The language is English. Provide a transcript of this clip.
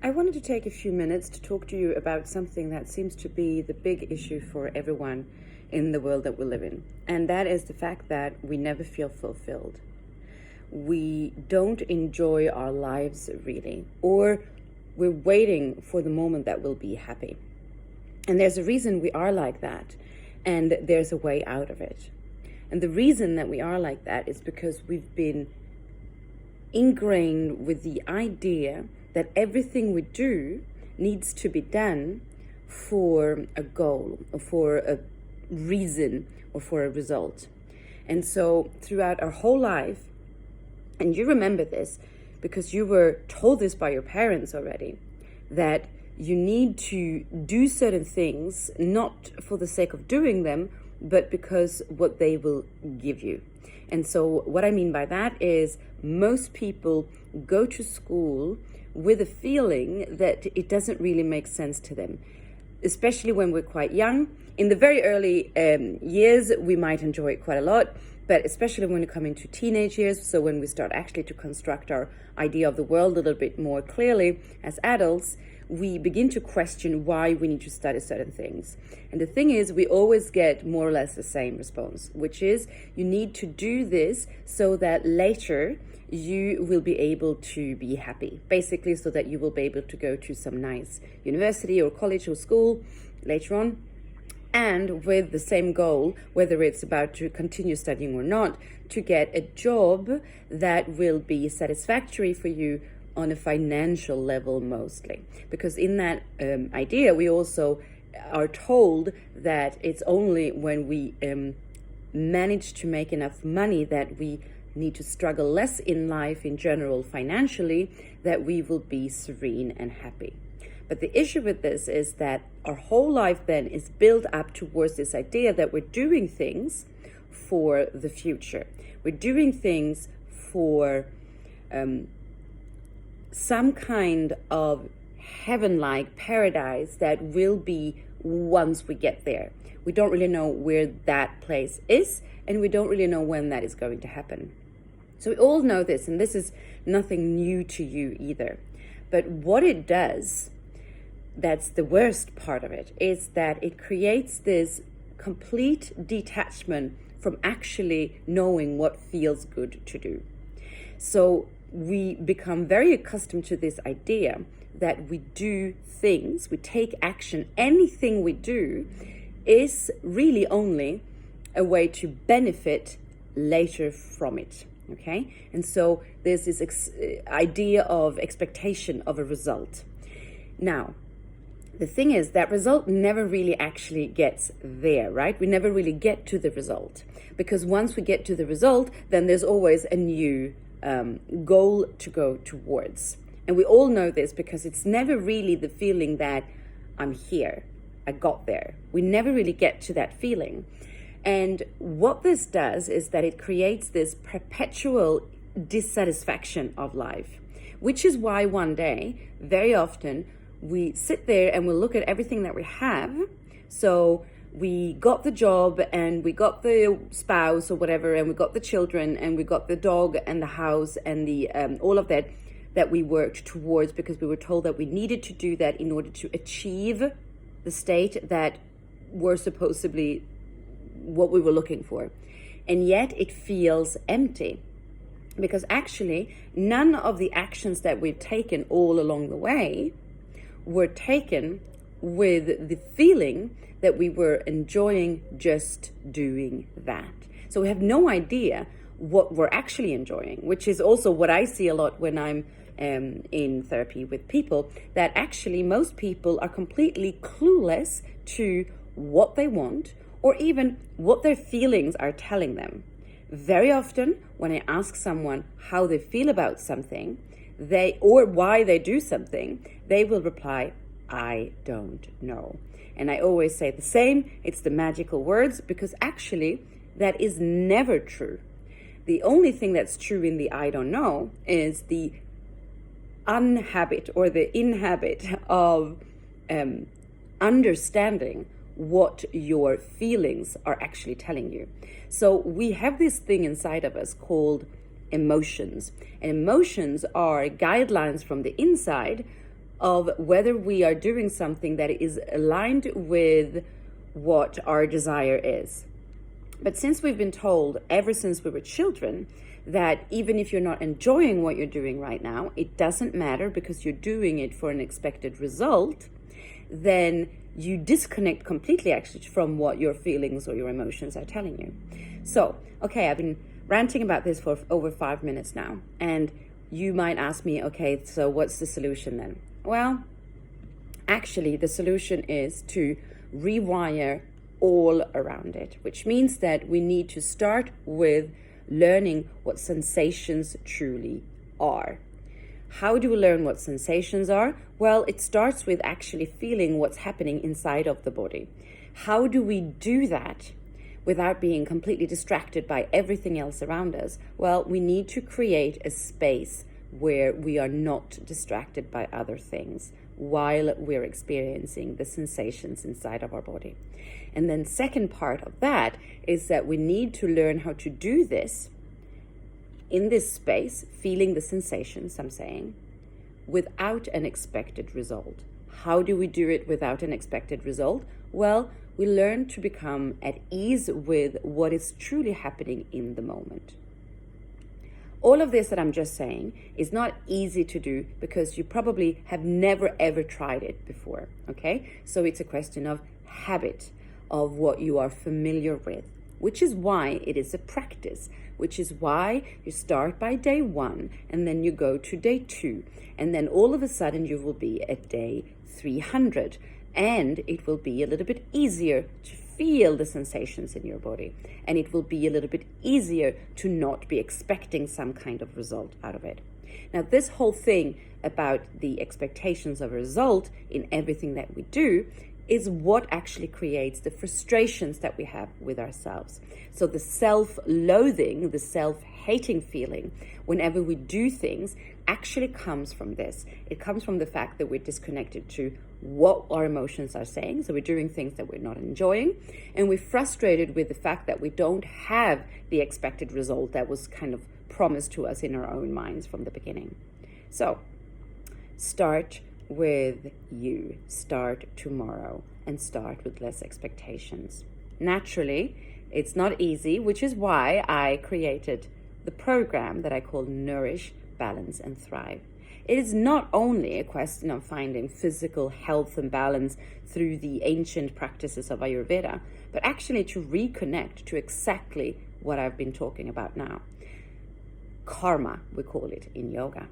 I wanted to take a few minutes to talk to you about something that seems to be the big issue for everyone in the world that we live in, and that is the fact that we never feel fulfilled. We don't enjoy our lives really, or we're waiting for the moment that we'll be happy. And there's a reason we are like that, and there's a way out of it. And the reason that we are like that is because we've been ingrained with the idea that everything we do needs to be done for a goal or for a reason or for a result. And so throughout our whole life, and you remember this because you were told this by your parents already, that you need to do certain things not for the sake of doing them, but because what they will give you. And so what I mean by that is most people go to school with a feeling that it doesn't really make sense to them, especially when we're quite young. In the very early years, we might enjoy it quite a lot, but especially when we come into teenage years, so when we start actually to construct our idea of the world a little bit more clearly as adults, we begin to question why we need to study certain things. And the thing is, we always get more or less the same response, which is you need to do this so that later you will be able to be happy, basically so that you will be able to go to some nice university or college or school later on, and with the same goal, whether it's about to continue studying or not, to get a job that will be satisfactory for you on a financial level mostly. Because in that idea, we also are told that it's only when we manage to make enough money that we need to struggle less in life in general financially, that we will be serene and happy. But the issue with this is that our whole life then is built up towards this idea that we're doing things for the future. We're doing things for some kind of heaven-like paradise that will be once we get there. We don't really know where that place is, and we don't really know when that is going to happen. So we all know this, and this is nothing new to you either. But what it does, that's the worst part of it, is that it creates this complete detachment from actually knowing what feels good to do. So we become very accustomed to this idea that we do things, we take action, anything we do is really only a way to benefit later from it. Okay, and so there's this idea of expectation of a result. Now, the thing is that result never really actually gets there, right? We never really get to the result, because once we get to the result, then there's always a new goal to go towards. And we all know this because it's never really the feeling that I'm here, I got there. We never really get to that feeling. And what this does is that it creates this perpetual dissatisfaction of life, which is why one day, very often, we sit there and we look at everything that we have. So we got the job and we got the spouse or whatever, and we got the children and we got the dog and the house and the all of that we worked towards because we were told that we needed to do that in order to achieve the state that were supposedly what we were looking for. And yet it feels empty, because actually none of the actions that we've taken all along the way were taken with the feeling that we were enjoying just doing that. So we have no idea what we're actually enjoying, which is also what I see a lot when I'm in therapy with people, that actually most people are completely clueless to what they want or even what their feelings are telling them. Very often when I ask someone how they feel about something, or why they do something, they will reply, I don't know. And I always say the same, it's the magical words, because actually that is never true. The only thing that's true in the I don't know is the unhabit or the inhabit of understanding what your feelings are actually telling you. So we have this thing inside of us called emotions. And emotions are guidelines from the inside of whether we are doing something that is aligned with what our desire is. But since we've been told ever since we were children that even if you're not enjoying what you're doing right now, it doesn't matter because you're doing it for an expected result, then you disconnect completely actually from what your feelings or your emotions are telling you. So, okay, I've been ranting about this for over 5 minutes now, and you might ask me, okay, so what's the solution then? Well, actually the solution is to rewire all around it, which means that we need to start with learning what sensations truly are. How do we learn what sensations are? Well, it starts with actually feeling what's happening inside of the body. How do we do that without being completely distracted by everything else around us? Well, we need to create a space where we are not distracted by other things while we're experiencing the sensations inside of our body. And then second part of that is that we need to learn how to do this in this space, feeling the sensations, I'm saying, without an expected result. How do we do it without an expected result? Well, we learn to become at ease with what is truly happening in the moment. All of this that I'm just saying is not easy to do because you probably have never ever tried it before, okay? So it's a question of habit, of what you are familiar with, which is why it is a practice, which is why you start by day 1 and then you go to day 2, and then all of a sudden you will be at day 300, and it will be a little bit easier to feel the sensations in your body, and it will be a little bit easier to not be expecting some kind of result out of it. Now, this whole thing about the expectations of a result in everything that we do is what actually creates the frustrations that we have with ourselves. So the self-loathing, the self-hating feeling whenever we do things actually comes from this. It comes from the fact that we're disconnected to what our emotions are saying. So we're doing things that we're not enjoying, and we're frustrated with the fact that we don't have the expected result that was kind of promised to us in our own minds from the beginning. So start with you, start tomorrow, and start with less expectations. Naturally, it's not easy, which is why I created the program that I call Nourish, Balance, and Thrive. It is not only a question of finding physical health and balance through the ancient practices of Ayurveda, but actually to reconnect to exactly what I've been talking about now. Karma, we call it in yoga.